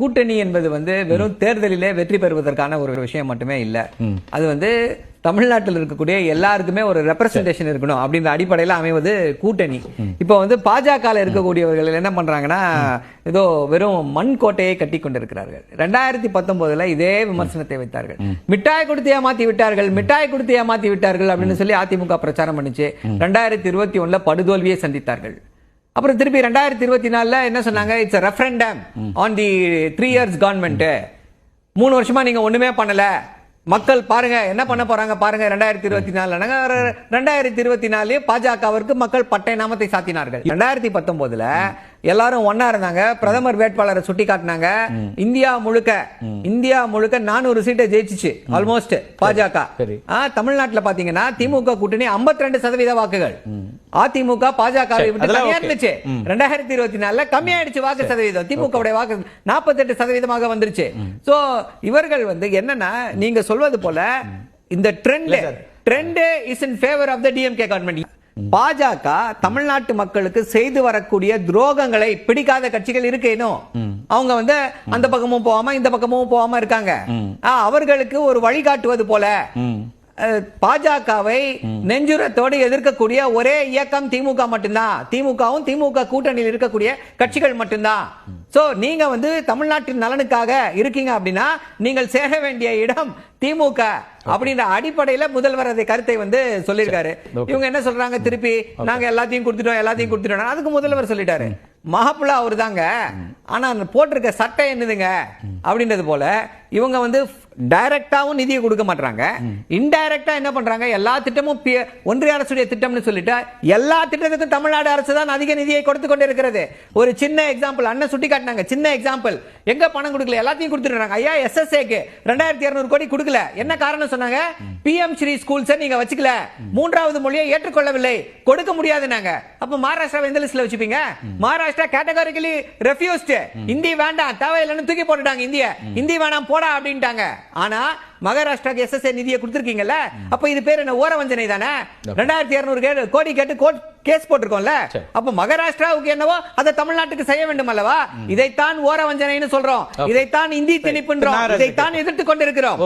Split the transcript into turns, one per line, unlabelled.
கூட்டணி என்பது வெறும் தேர்தலிலே வெற்றி பெறுவதற்கான ஒரு விஷயம் மட்டுமே இல்ல. அது தமிழ்நாட்டில் இருக்கக்கூடிய எல்லாருக்குமே ஒரு ரெப்ரசன்டேஷன் இருக்கணும் அப்படின்ற அடிப்படையில் அமைவது கூட்டணி. இப்போ பாஜக இருக்கக்கூடியவர்கள் என்ன பண்றாங்கன்னா ஏதோ வெறும் மண் கோட்டையை கட்டி கொண்டிருக்கிறார்கள். 2019 இதே விமர்சனத்தை வைத்தார்கள். மிட்டாய் கொடுத்து ஏமாத்தி விட்டார்கள், மிட்டாய் கொடுத்து ஏமாத்தி விட்டார்கள் அப்படின்னு சொல்லி அதிமுக பிரச்சாரம் பண்ணிச்சு. 2021 படுதோல்வியை சந்தித்தார்கள். அப்புறம் திருப்பி 2024 என்ன சொன்னாங்க, it's referendum on the 3 years government. 3 வருஷமா நீங்க ஒண்ணுமே பண்ணல, மக்கள் பாருங்க என்ன பண்ண போறாங்க பாருங்க. 2024 பாஜகவிற்கு மக்கள் பட்டை நாமத்தை சாத்தினார்கள். 2019 எல்லாரும் ஒன்னா இருந்தாங்க. பிரதமர் வேட்பாளரை சுட்டி காட்டினாங்க. இந்தியா முழுக்க 400 சீட்டை ஜெயிச்சிச்சு ஆல்மோஸ்ட் பாஜக. தமிழ்நாட்டில் பாத்தீங்கன்னா திமுக கூட்டணி 52% வாக்குகள், அதிமுக பாஜக இருந்துச்சு. 2024 கம்மியாயிடுச்சு வாக்கு சதவீதம். திமுக வாக்கு 48% வந்துருச்சு. சோ இவர்கள் என்னன்னா நீங்க சொல்வது போல இந்த trend is in favour of the DMK government. BJP தமிழ்நாட்டு மக்களுக்கு செய்து வரக்கூடிய துரோகங்களை பிடிக்காத கட்சிகள் இருக்கேனும் அவங்க அந்த பக்கமும் போகாம இந்த பக்கமும் போகாம இருக்காங்க. அவர்களுக்கு ஒரு வழிகாட்டுவது போல பாஜகவை நெஞ்சுரத்தோடு எதிர்க்கக்கூடிய ஒரே இயக்கம் திமுக மட்டும்தான். திமுகவும் திமுக கூட்டணியில் இருக்கக்கூடிய கட்சிகள் மட்டும்தான். சோ நீங்க தமிழ்நாட்டின் நலனுக்காக இருக்கீங்க அப்படின்னா நீங்கள் சேர வேண்டிய இடம் திமுக அப்படின்ற அடிப்படையில முதல்வர் அதை கருத்தை சொல்லிருக்காரு. இவங்க என்ன சொல்றாங்க, திருப்பி நாங்க எல்லாத்தையும் கொடுத்துட்டோம். அதுக்கு முதல்வர் சொல்லிட்டாரு, மகாப்புலா அவரு தாங்க, ஆனா போட்டிருக்க சட்டை என்னதுங்க அப்படின்றது போல இவங்க டைரக்டாவும் நிதியை கொடுக்க மாட்டாங்க, இன்டைரக்டா என்ன பண்றாங்க, எல்லா திட்டமும் ஒன்றிய அரசுடைய திட்டம்னு சொல்லிட்டு எல்லா திட்டத்துக்கும் தமிழ்நாடு அரசு தான் அதிக நிதியை கொடுத்து கொண்டு இருக்கிறது. ஒரு சின்ன எக்ஸாம்பிள் அண்ணன் சுட்டி காட்டினாங்க. சின்ன எக்ஸாம்பிள், எங்க பணம் கொடுக்கல, எல்லாத்தையும் கொடுத்துட்டாங்க. ஐயா SSAக்கு 2200 கோடி கொடுக்கல. என்ன காரணம் சொன்னாங்க, PM ஸ்ரீ ஸ்கூல்ஸ் நீங்க வச்சுக்கல, 3வது மொழியை ஏற்றுக்கொள்ளவில்லை, கொடுக்க முடியாதுனாங்க. அப்ப மகாராஷ்டிரா எந்த லிஸ்ட்ல வச்சுப்பீங்க? மகாராஷ்டிரா கேட்டகரிக்கலி ரெஃப்யூஸ்ட், இந்தி வேண்டாம் தேவையில்லைன்னு தூக்கி போட்டுட்டாங்க. இந்தி வேணாம் போடா அப்படின்ட்டாங்க. ஆனா மகாராஷ்டிராக்கு SSA நிதியை கொடுத்திருக்கீங்கல்ல, அப்ப இது பேர் என்ன, ஓர வஞ்சனை தானே? 2200 கோடி கேட்டு கேஸ் போட்டிருக்கோம்ல. அப்ப மகாராஷ்டிராவுக்கு என்னவோ அதை தமிழ்நாட்டுக்கு செய்ய வேண்டும் அல்லவா? இதைத்தான் ஓர வஞ்சனைன்னு சொல்றோம், இதைத்தான் இந்தி திணிப்புன்றோம், இதைத்தான் எதிர்த்து கொண்டிருக்கிறோம்.